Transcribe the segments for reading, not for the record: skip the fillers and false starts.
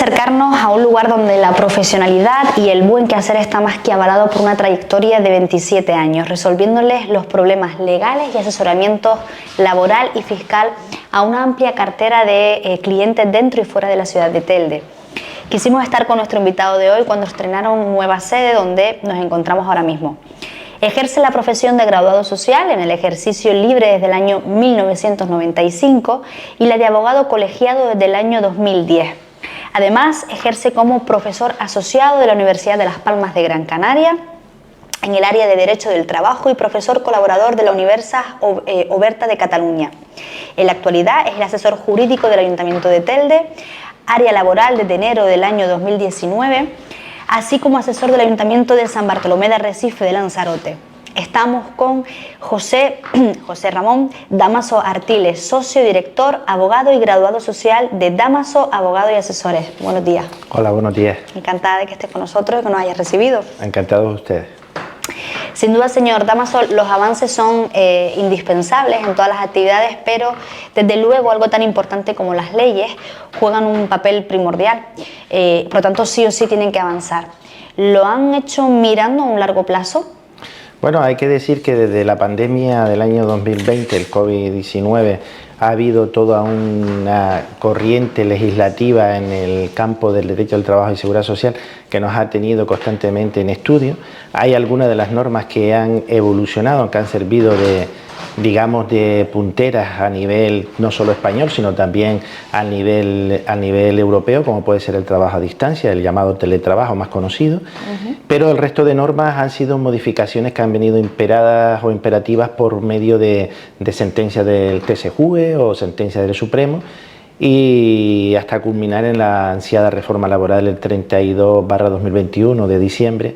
acercarnos a un lugar donde la profesionalidad y el buen quehacer está más que avalado por una trayectoria de 27 años, resolviéndoles los problemas legales y asesoramiento laboral y fiscal a una amplia cartera de clientes dentro y fuera de la ciudad de Telde. Quisimos estar con nuestro invitado de hoy cuando estrenaron nueva sede donde nos encontramos ahora mismo. Ejerce la profesión de graduado social en el ejercicio libre desde el año 1995 y la de abogado colegiado desde el año 2010. Además, ejerce como profesor asociado de la Universidad de Las Palmas de Gran Canaria en el área de Derecho del Trabajo y profesor colaborador de la Universitat Oberta de Cataluña. En la actualidad es el asesor jurídico del Ayuntamiento de Telde, área laboral desde enero del año 2019, así como asesor del Ayuntamiento de San Bartolomé de Arrecife de Lanzarote. Estamos con José Ramón Damaso Artiles, socio, director, abogado y graduado social de Damaso Abogado y Asesores. Buenos días. Hola, buenos días. Encantada de que estés con nosotros y que nos hayas recibido. Encantado de ustedes. Sin duda, señor Damaso, los avances son indispensables en todas las actividades, pero desde luego algo tan importante como las leyes juegan un papel primordial. Por lo tanto, sí o sí tienen que avanzar. ¿Lo han hecho mirando a un largo plazo? Bueno, hay que decir que desde la pandemia del año 2020, el COVID-19, ha habido toda una corriente legislativa en el campo del derecho al trabajo y seguridad social que nos ha tenido constantemente en estudio. Hay algunas de las normas que han evolucionado, que han servido de, digamos, de punteras a nivel no solo español, sino también a nivel europeo, como puede ser el trabajo a distancia, el llamado teletrabajo más conocido. Pero el resto de normas han sido modificaciones que han venido imperadas o imperativas por medio de sentencias del TSJUE o sentencias del Supremo, y hasta culminar en la ansiada reforma laboral del 32/2021 de diciembre,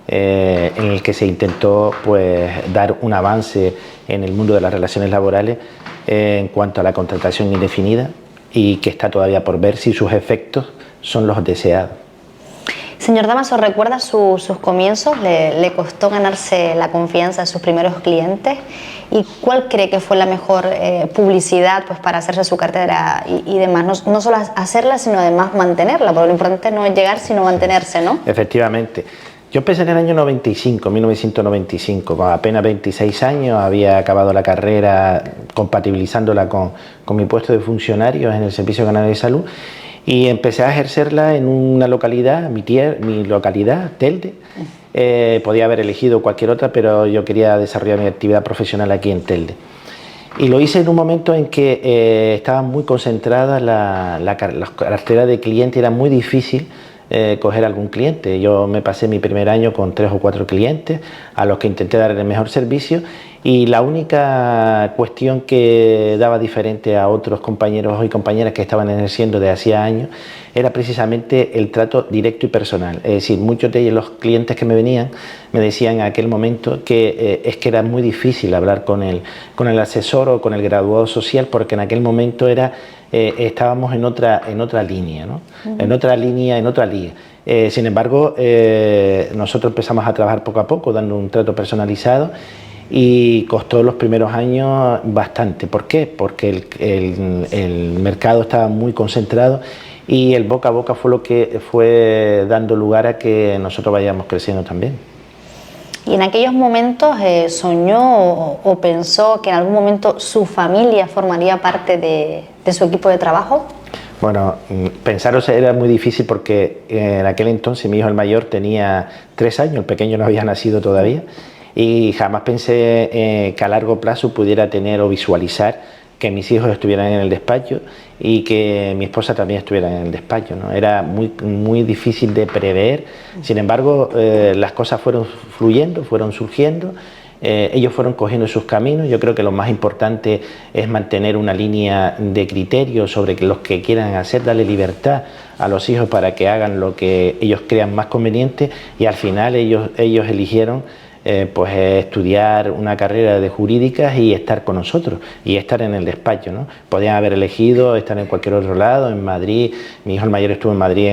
en el que se intentó pues dar un avance en el mundo de las relaciones laborales en cuanto a la contratación indefinida, y que está todavía por ver si sus efectos son los deseados. Señor Damaso, ¿recuerda sus comienzos? ¿Le costó ganarse la confianza de sus primeros clientes? ¿Y cuál cree que fue la mejor publicidad pues, para hacerse su cartera y demás? No solo hacerla, sino además mantenerla, porque lo importante no es llegar, sino mantenerse, ¿no? Efectivamente. Yo empecé en el año 1995, con apenas 26 años, había acabado la carrera compatibilizándola con mi puesto de funcionario en el Servicio Canario de Salud, y empecé a ejercerla en una localidad, mi localidad, Telde. Podía haber elegido cualquier otra, pero yo quería desarrollar mi actividad profesional aquí en Telde. Y lo hice en un momento en que estaba muy concentrada la cartera de clientes, era muy difícil coger algún cliente. Yo me pasé mi primer año con 3 o 4 clientes a los que intenté dar el mejor servicio, y la única cuestión que daba diferente a otros compañeros y compañeras que estaban ejerciendo de hacía años era precisamente el trato directo y personal. Es decir, muchos de los clientes que me venían me decían en aquel momento que es que era muy difícil hablar con el asesor o con el graduado social, porque en aquel momento estábamos en otra línea, ¿no? En otra línea, en otra liga. Sin embargo, nosotros empezamos a trabajar poco a poco, dando un trato personalizado, y costó los primeros años bastante. ¿Por qué? Porque el mercado estaba muy concentrado, y el boca a boca fue lo que fue dando lugar a que nosotros vayamos creciendo también. ¿Y en aquellos momentos soñó o pensó que en algún momento su familia formaría parte de su equipo de trabajo? Bueno, pensarlo era muy difícil, porque en aquel entonces mi hijo el mayor tenía 3 años, el pequeño no había nacido todavía, y jamás pensé que a largo plazo pudiera tener o visualizar que mis hijos estuvieran en el despacho y que mi esposa también estuviera en el despacho, ¿no? Era muy difícil de prever. Sin embargo, las cosas fueron fluyendo, fueron surgiendo, ellos fueron cogiendo sus caminos. Yo creo que lo más importante es mantener una línea de criterio sobre los que quieran hacer, darle libertad a los hijos para que hagan lo que ellos crean más conveniente, y al final ellos eligieron pues estudiar una carrera de jurídicas y estar con nosotros y estar en el despacho, ¿no? Podían haber elegido estar en cualquier otro lado, en Madrid. Mi hijo el mayor estuvo en Madrid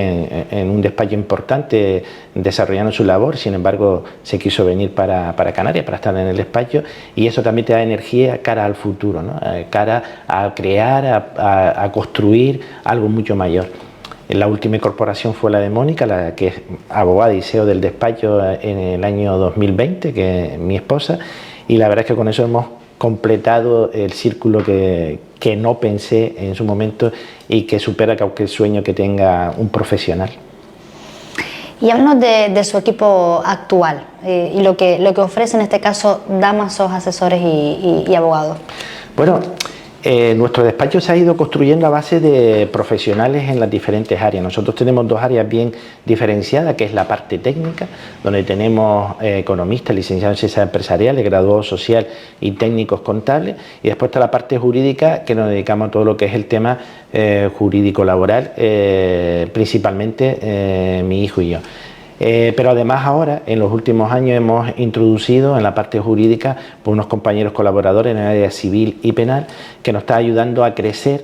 en un despacho importante desarrollando su labor. Sin embargo, se quiso venir para Canarias para estar en el despacho, y eso también te da energía cara al futuro, ¿no? Cara a crear, a construir algo mucho mayor. La última incorporación fue la de Mónica, la que es abogada y CEO del despacho en el año 2020, que es mi esposa, y la verdad es que con eso hemos completado el círculo que no pensé en su momento y que supera cualquier sueño que tenga un profesional. Y háblanos de su equipo actual y lo que ofrece en este caso Damasos Asesores y Abogados. Bueno, nuestro despacho se ha ido construyendo a base de profesionales en las diferentes áreas. Nosotros tenemos dos áreas bien diferenciadas, que es la parte técnica, donde tenemos economistas, licenciados en ciencias empresariales, graduados social y técnicos contables, y después está la parte jurídica, que nos dedicamos a todo lo que es el tema jurídico laboral, principalmente mi hijo y yo. Pero además ahora, en los últimos años, hemos introducido en la parte jurídica por unos compañeros colaboradores en el área civil y penal que nos está ayudando a crecer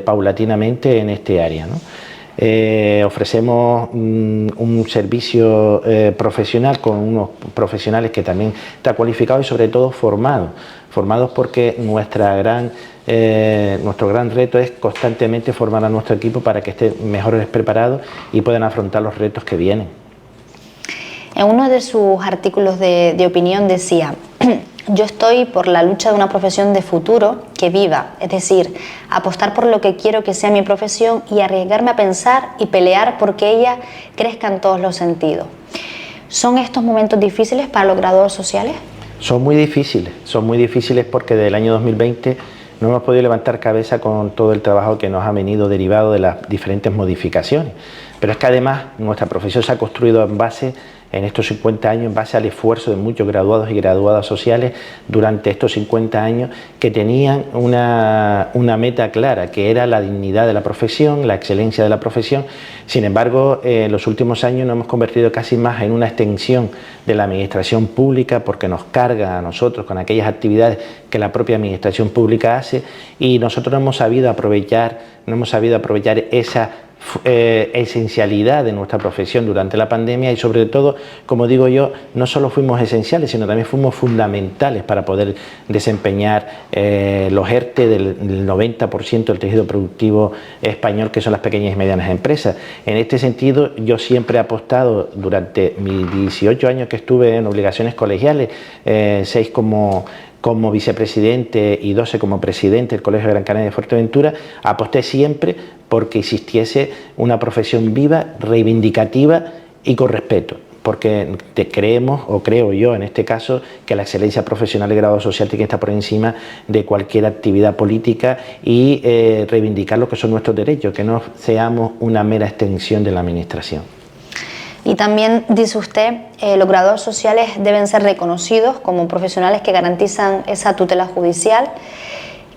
paulatinamente en este área, ¿no? Ofrecemos un servicio profesional con unos profesionales que también están cualificados y sobre todo formados porque nuestro gran reto es constantemente formar a nuestro equipo para que estén mejores preparados y puedan afrontar los retos que vienen. En uno de sus artículos de opinión decía: yo estoy por la lucha de una profesión de futuro que viva, es decir, apostar por lo que quiero que sea mi profesión y arriesgarme a pensar y pelear porque ella crezca en todos los sentidos. ¿Son estos momentos difíciles para los graduados sociales? Son muy difíciles porque desde el año 2020 no hemos podido levantar cabeza con todo el trabajo que nos ha venido derivado de las diferentes modificaciones. Pero es que además nuestra profesión se ha construido en estos 50 años en base al esfuerzo de muchos graduados y graduadas sociales durante estos 50 años que tenían una meta clara, que era la dignidad de la profesión, la excelencia de la profesión. Sin embargo, en los últimos años nos hemos convertido casi más en una extensión de la administración pública porque nos carga a nosotros con aquellas actividades que la propia administración pública hace y nosotros no hemos sabido aprovechar esa esencialidad de nuestra profesión durante la pandemia y sobre todo, como digo yo, no solo fuimos esenciales, sino también fuimos fundamentales para poder desempeñar los ERTE del 90% del tejido productivo español, que son las pequeñas y medianas empresas. En este sentido, yo siempre he apostado durante mis 18 años que estuve en obligaciones colegiales, 6 como vicepresidente y 12 como presidente del Colegio de Gran Canaria de Fuerteventura, aposté siempre porque existiese una profesión viva, reivindicativa y con respeto, porque creo yo en este caso, que la excelencia profesional y grado social tiene que estar por encima de cualquier actividad política y reivindicar lo que son nuestros derechos, que no seamos una mera extensión de la administración. Y también dice usted, los graduados sociales deben ser reconocidos como profesionales que garantizan esa tutela judicial,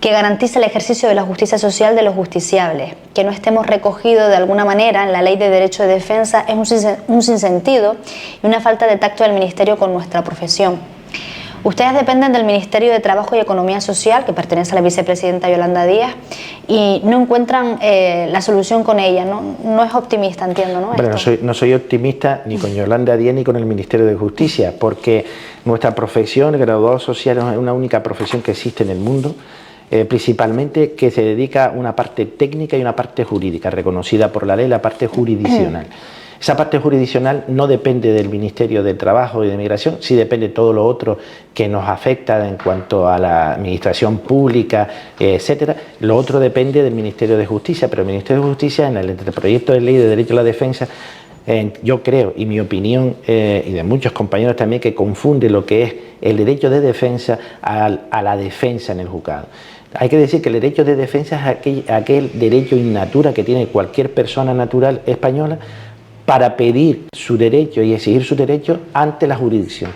que garantiza el ejercicio de la justicia social de los justiciables. Que no estemos recogidos de alguna manera en la Ley de Derecho de Defensa es un sinsentido y una falta de tacto del Ministerio con nuestra profesión. Ustedes dependen del Ministerio de Trabajo y Economía Social, que pertenece a la vicepresidenta Yolanda Díaz, y no encuentran la solución con ella, ¿no? No es optimista, entiendo, ¿no? Bueno, no soy optimista ni con Yolanda Díaz ni con el Ministerio de Justicia, porque nuestra profesión, el graduado social, es una única profesión que existe en el mundo, principalmente que se dedica a una parte técnica y una parte jurídica, reconocida por la ley, la parte jurisdiccional. Esa parte jurisdiccional no depende del Ministerio de Trabajo y de Migración, sí depende de todo lo otro que nos afecta en cuanto a la administración pública, etcétera. Lo otro depende del Ministerio de Justicia, pero el Ministerio de Justicia, en el proyecto de ley de derecho a la defensa, yo creo, y mi opinión, y de muchos compañeros también, que confunde lo que es el derecho de defensa a la defensa en el juzgado. Hay que decir que el derecho de defensa es aquel derecho in natura que tiene cualquier persona natural española para pedir su derecho y exigir su derecho ante la jurisdicción.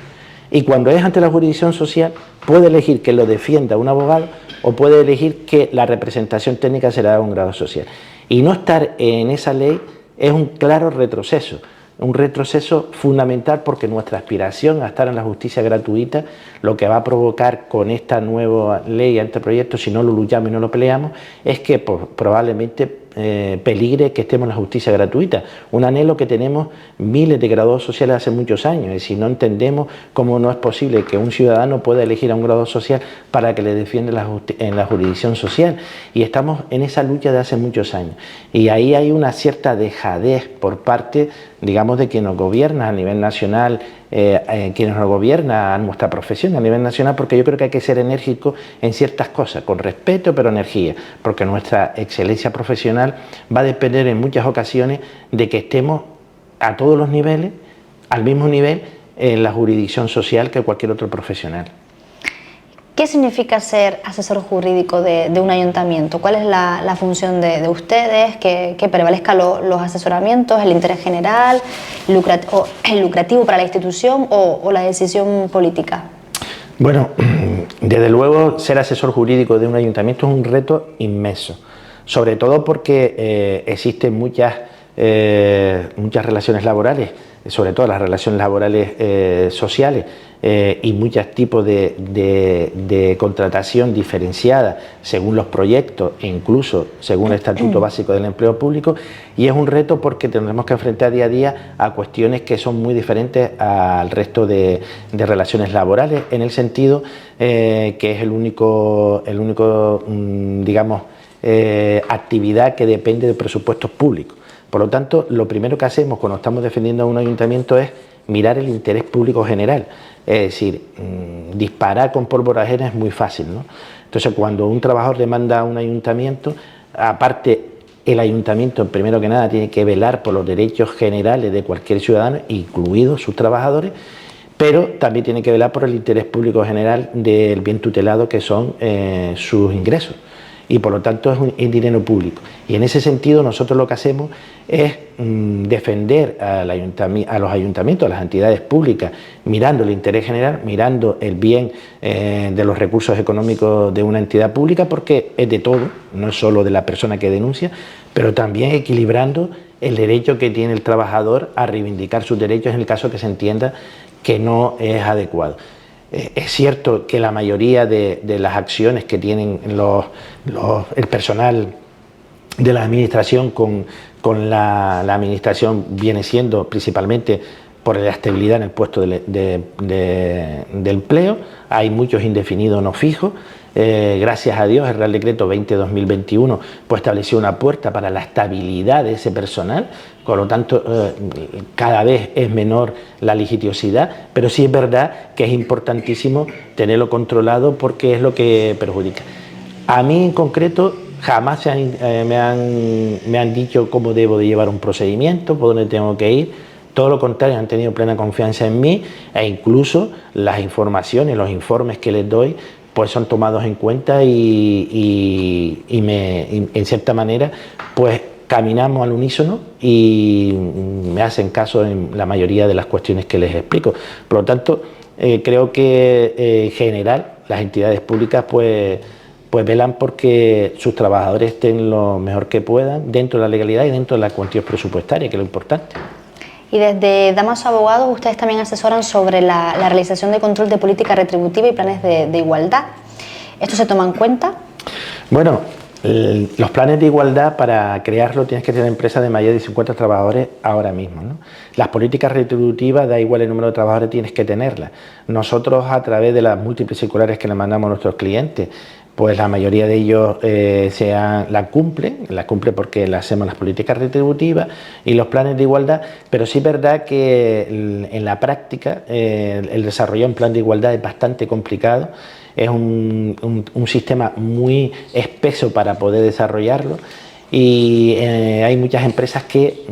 Y cuando es ante la jurisdicción social, puede elegir que lo defienda un abogado o puede elegir que la representación técnica se le haga a un grado social. Y no estar en esa ley es un claro retroceso. Un retroceso fundamental porque nuestra aspiración a estar en la justicia gratuita, lo que va a provocar con esta nueva ley, este proyecto, si no lo luchamos y no lo peleamos, es que probablemente peligre que estemos en la justicia gratuita, un anhelo que tenemos miles de graduados sociales hace muchos años. Es decir, no entendemos cómo no es posible que un ciudadano pueda elegir a un graduado social para que le defienda en la jurisdicción social, y estamos en esa lucha de hace muchos años, y ahí hay una cierta dejadez por parte, digamos, de quien nos gobierna a nivel nacional, quienes nos gobierna a nuestra profesión a nivel nacional, porque yo creo que hay que ser enérgico en ciertas cosas, con respeto pero energía, porque nuestra excelencia profesional va a depender en muchas ocasiones de que estemos a todos los niveles, al mismo nivel en la jurisdicción social que cualquier otro profesional. ¿Qué significa ser asesor jurídico de un ayuntamiento? ¿Cuál es la función de ustedes? ¿Que prevalezcan los asesoramientos, el interés general, el lucrativo para la institución o la decisión política? Bueno, desde luego ser asesor jurídico de un ayuntamiento es un reto inmenso, sobre todo porque existen muchas relaciones laborales, sobre todo las relaciones laborales sociales, y muchos tipos de contratación diferenciada según los proyectos e incluso según el Estatuto Básico del Empleo Público, y es un reto porque tendremos que enfrentar día a día a cuestiones que son muy diferentes al resto de relaciones laborales, en el sentido que es el único digamos, actividad que depende de presupuestos públicos. Por lo tanto, lo primero que hacemos cuando estamos defendiendo a un ayuntamiento es mirar el interés público general. Es decir, disparar con pólvora ajena es muy fácil, ¿no? Entonces, cuando un trabajador demanda a un ayuntamiento, aparte, el ayuntamiento, primero que nada, tiene que velar por los derechos generales de cualquier ciudadano, incluidos sus trabajadores, pero también tiene que velar por el interés público general del bien tutelado, que son sus ingresos. Y por lo tanto es dinero público. Y en ese sentido nosotros lo que hacemos es defender a los ayuntamientos, a las entidades públicas, mirando el interés general, mirando el bien de los recursos económicos de una entidad pública, porque es de todo, no es solo de la persona que denuncia, pero también equilibrando el derecho que tiene el trabajador a reivindicar sus derechos en el caso que se entienda que no es adecuado. Es cierto que la mayoría de las acciones que tienen el personal de la administración con la administración viene siendo principalmente por la estabilidad en el puesto de empleo. Hay muchos indefinidos no fijos. Gracias a Dios el Real Decreto 20/2021 pues estableció una puerta para la estabilidad de ese personal, por lo tanto cada vez es menor la litigiosidad, pero sí es verdad que es importantísimo tenerlo controlado porque es lo que perjudica. A mí en concreto jamás me han dicho cómo debo de llevar un procedimiento, por dónde tengo que ir. Todo lo contrario, han tenido plena confianza en mí, e incluso las informaciones, los informes que les doy pues son tomados en cuenta y en cierta manera pues caminamos al unísono y me hacen caso en la mayoría de las cuestiones que les explico. Por lo tanto, creo que en general las entidades públicas pues velan porque sus trabajadores estén lo mejor que puedan dentro de la legalidad y dentro de la cuantía presupuestaria, que es lo importante. Y desde Damaso Abogados, ustedes también asesoran sobre la realización de control de política retributiva y planes de igualdad. ¿Esto se toma en cuenta? Bueno, los planes de igualdad, para crearlo tienes que tener empresas de mayor de 50 trabajadores ahora mismo, ¿no? Las políticas retributivas, da igual el número de trabajadores, tienes que tenerlas. Nosotros, a través de las múltiples circulares que le mandamos a nuestros clientes, pues la mayoría de ellos la cumplen porque le hacemos las políticas retributivas y los planes de igualdad, pero sí es verdad que en la práctica el desarrollar un plan de igualdad es bastante complicado, es un sistema muy espeso para poder desarrollarlo, y hay muchas empresas que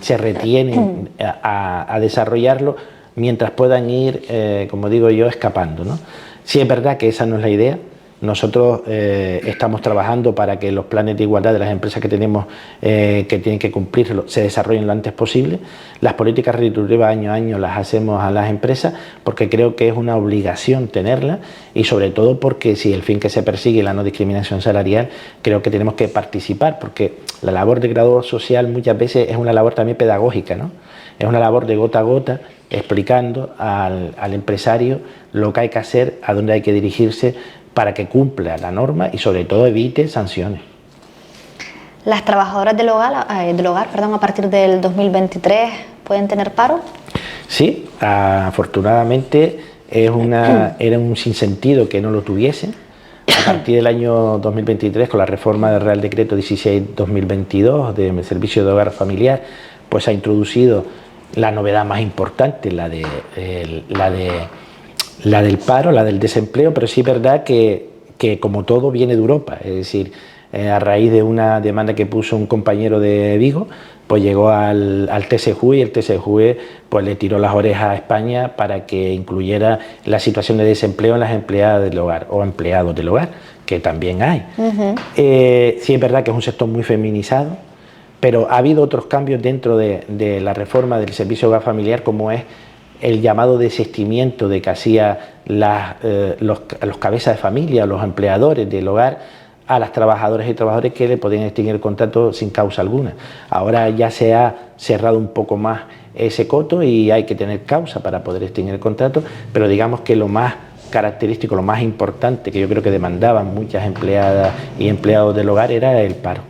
se retienen a desarrollarlo mientras puedan ir, como digo yo, escapando, ¿no? Sí es verdad que esa no es la idea. Nosotros estamos trabajando para que los planes de igualdad de las empresas que tenemos que tienen que cumplirlo se desarrollen lo antes posible. Las políticas retributivas año a año las hacemos a las empresas porque creo que es una obligación tenerlas, y sobre todo porque si el fin que se persigue, la no discriminación salarial, creo que tenemos que participar, porque la labor de graduado social muchas veces es una labor también pedagógica, ¿no? Es una labor de gota a gota, explicando al empresario lo que hay que hacer, a dónde hay que dirigirse, para que cumpla la norma y sobre todo evite sanciones. ¿Las trabajadoras del hogar, perdón, a partir del 2023 pueden tener paro? Sí, afortunadamente era un sinsentido que no lo tuviesen. A partir del año 2023, con la reforma del Real Decreto 16/2022 del Servicio de Hogar Familiar, pues ha introducido la novedad más importante, la del paro, la del desempleo, pero sí es verdad que como todo viene de Europa, es decir, a raíz de una demanda que puso un compañero de Vigo, pues llegó al TSJUE y el TSJUE pues le tiró las orejas a España para que incluyera la situación de desempleo en las empleadas del hogar o empleados del hogar, que también hay. Sí es verdad que es un sector muy feminizado, pero ha habido otros cambios dentro de la reforma del servicio de hogar familiar, como es el llamado desistimiento de que hacía los cabezas de familia, los empleadores del hogar, a las trabajadoras y trabajadores que le podían extinguir el contrato sin causa alguna. Ahora ya se ha cerrado un poco más ese coto y hay que tener causa para poder extinguir el contrato, pero digamos que lo más característico, lo más importante que yo creo que demandaban muchas empleadas y empleados del hogar era el paro.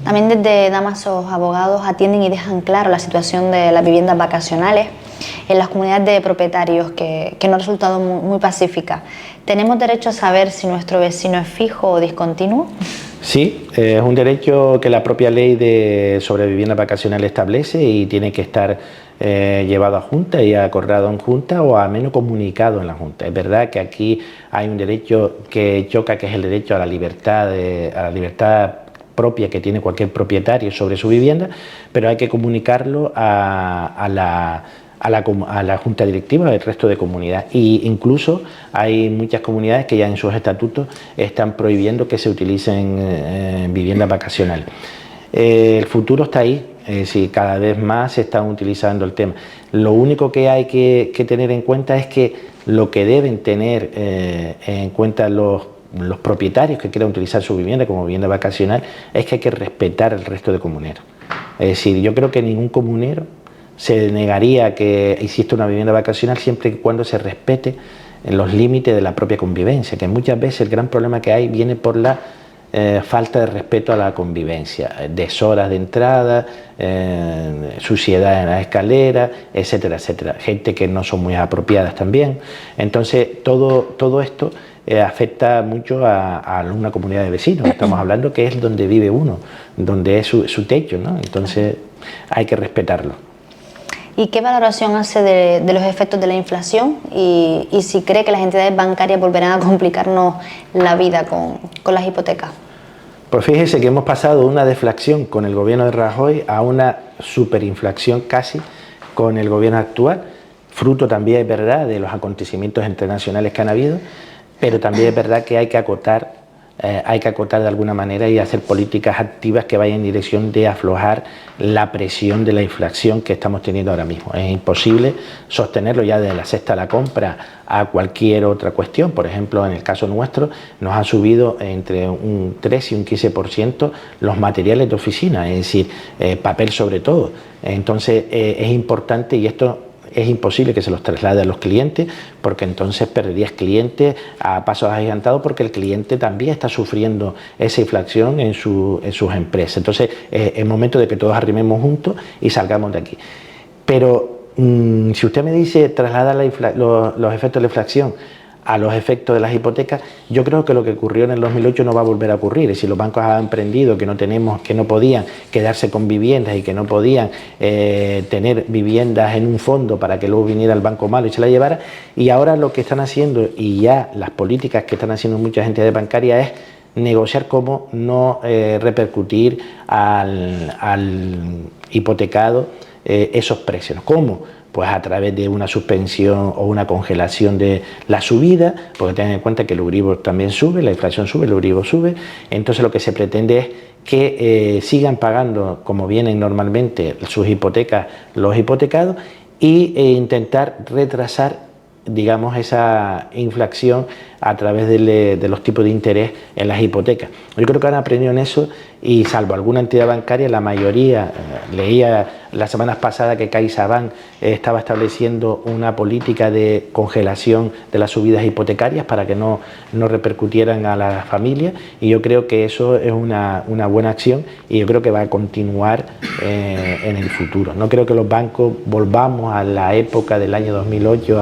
También desde Damasos Abogados atienden y dejan claro la situación de las viviendas vacacionales en las comunidades de propietarios que no ha resultado muy pacífica. ¿Tenemos derecho a saber si nuestro vecino es fijo o discontinuo? Sí, es un derecho que la propia ley sobre vivienda vacacional establece y tiene que estar llevado a Junta y acordado en Junta o al menos comunicado en la Junta. Es verdad que aquí hay un derecho que choca, que es el derecho a la libertad propia que tiene cualquier propietario sobre su vivienda, pero hay que comunicarlo a la Junta Directiva del resto de comunidades, e incluso hay muchas comunidades que ya en sus estatutos están prohibiendo que se utilicen viviendas vacacionales. El futuro está ahí, si cada vez más se están utilizando el tema. Lo único que hay que tener en cuenta es que lo que deben tener en cuenta los propietarios que quieran utilizar su vivienda como vivienda vacacional es que hay que respetar el resto de comuneros. Es decir, yo creo que ningún comunero se negaría que exista una vivienda vacacional siempre y cuando se respete los límites de la propia convivencia, que muchas veces el gran problema que hay viene por la falta de respeto a la convivencia, deshoras de entrada, suciedad en la escalera, etcétera, etcétera. Gente que no son muy apropiadas también. Entonces, todo esto afecta mucho a una comunidad de vecinos. Estamos hablando que es donde vive uno, donde es su techo, ¿no? Entonces, hay que respetarlo. ¿Y qué valoración hace de los efectos de la inflación y si cree que las entidades bancarias volverán a complicarnos la vida con las hipotecas? Pues fíjese que hemos pasado de una deflación con el gobierno de Rajoy a una superinflación casi con el gobierno actual, fruto también, es verdad, de los acontecimientos internacionales que han habido, pero también es verdad que hay que acotar de alguna manera y hacer políticas activas que vayan en dirección de aflojar la presión de la inflación que estamos teniendo ahora mismo. Es imposible sostenerlo ya desde la cesta de la compra a cualquier otra cuestión. Por ejemplo, en el caso nuestro nos han subido entre un 3 y un 15% los materiales de oficina, es decir, papel sobre todo. Entonces es importante, y esto es imposible que se los traslade a los clientes, porque entonces perderías clientes a pasos agigantados, porque el cliente también está sufriendo esa inflación en sus empresas. Entonces es momento de que todos arrimemos juntos y salgamos de aquí. Pero si usted me dice trasladar los efectos de la inflación a los efectos de las hipotecas, yo creo que lo que ocurrió en el 2008 no va a volver a ocurrir. Es decir, los bancos han aprendido que no podían quedarse con viviendas y que no podían tener viviendas en un fondo para que luego viniera el banco malo y se la llevara, y ahora lo que están haciendo, y ya las políticas que están haciendo muchas entidades bancarias, es negociar cómo no repercutir al hipotecado esos precios. ¿Cómo? Pues a través de una suspensión o una congelación de la subida, porque tengan en cuenta que el Euribor también sube, la inflación sube, el Euribor sube. Entonces lo que se pretende es que sigan pagando como vienen normalmente sus hipotecas los hipotecados e intentar retrasar, digamos, esa inflación a través de los tipos de interés en las hipotecas. Yo creo que han aprendido en eso y salvo alguna entidad bancaria, la mayoría, leía las semanas pasadas que CaixaBank estaba estableciendo una política de congelación de las subidas hipotecarias para que no repercutieran a las familias, y yo creo que eso es una buena acción y yo creo que va a continuar en el futuro. No creo que los bancos volvamos a la época del año 2008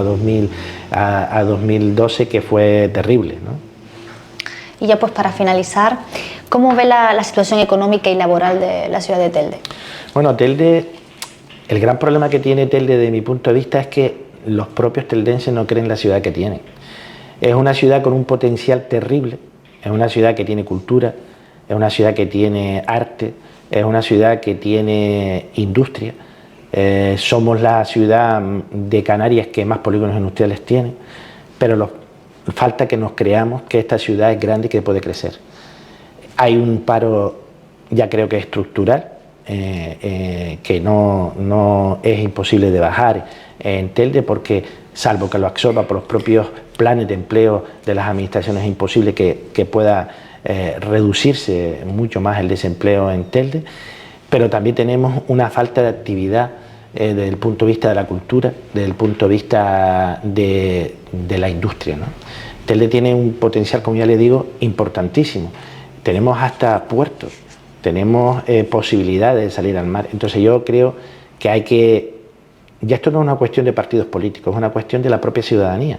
a 2012, que fue terrible, ¿no? Y ya pues para finalizar, ¿cómo ve la situación económica y laboral de la ciudad de Telde? Bueno, Telde, el gran problema que tiene Telde desde mi punto de vista es que los propios teldenses no creen la ciudad que tienen. Es una ciudad con un potencial terrible, es una ciudad que tiene cultura, es una ciudad que tiene arte, es una ciudad que tiene industria. Somos la ciudad de Canarias que más polígonos industriales tiene, pero falta que nos creamos que esta ciudad es grande y que puede crecer. Hay un paro, ya creo que estructural, que no es imposible de bajar en Telde, porque salvo que lo absorba por los propios planes de empleo de las administraciones, es imposible que pueda reducirse mucho más el desempleo en Telde, pero también tenemos una falta de actividad desde el punto de vista de la cultura, desde el punto de vista de la industria, ¿no? Telde tiene un potencial, como ya le digo, importantísimo. Tenemos hasta puertos, tenemos posibilidades de salir al mar. Entonces yo creo que ya esto no es una cuestión de partidos políticos, es una cuestión de la propia ciudadanía.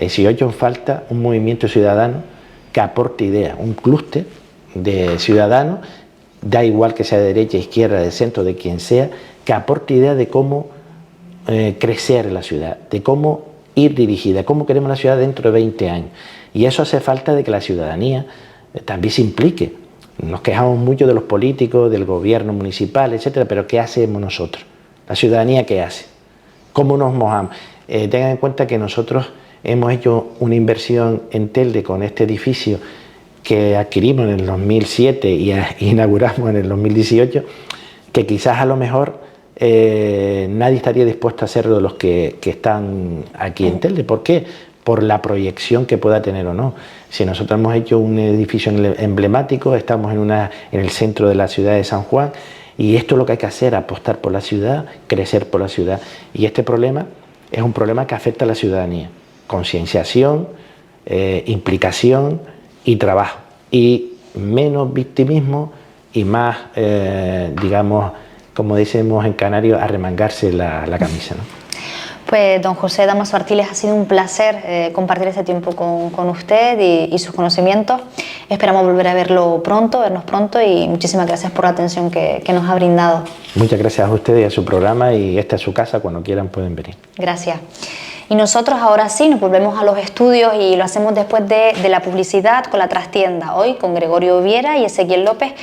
Si hoy hecho falta un movimiento ciudadano que aporte ideas, un clúster de ciudadanos, da igual que sea de derecha, izquierda, de centro, de quien sea, que aporte ideas de cómo crecer la ciudad, de cómo ir dirigida, cómo queremos la ciudad dentro de 20 años. Y eso hace falta de que la ciudadanía también se implique. Nos quejamos mucho de los políticos, del gobierno municipal, etcétera, pero ¿qué hacemos nosotros? La ciudadanía, ¿qué hace? ¿Cómo nos mojamos? Tengan en cuenta que nosotros hemos hecho una inversión en Telde con este edificio que adquirimos en el 2007 y inauguramos en el 2018, que quizás a lo mejor nadie estaría dispuesto a hacerlo de los que están aquí en Telde. ¿Por qué? Por la proyección que pueda tener o no. Si nosotros hemos hecho un edificio emblemático, estamos en el centro de la ciudad de San Juan, y esto es lo que hay que hacer, apostar por la ciudad, crecer por la ciudad. Y este problema es un problema que afecta a la ciudadanía. Concienciación, implicación y trabajo. Y menos victimismo y más, digamos, como decimos en canario, arremangarse la camisa, ¿no? Pues don José Dámaso Artiles, ha sido un placer compartir este tiempo con usted y sus conocimientos. Esperamos volver a vernos pronto, y muchísimas gracias por la atención que nos ha brindado. Muchas gracias a ustedes y a su programa, y esta es su casa, cuando quieran pueden venir. Gracias. Y nosotros ahora sí nos volvemos a los estudios y lo hacemos después de la publicidad con La Trastienda, hoy con Gregorio Viera y Ezequiel López,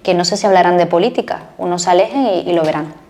que no sé si hablarán de política, unos se alejen y lo verán.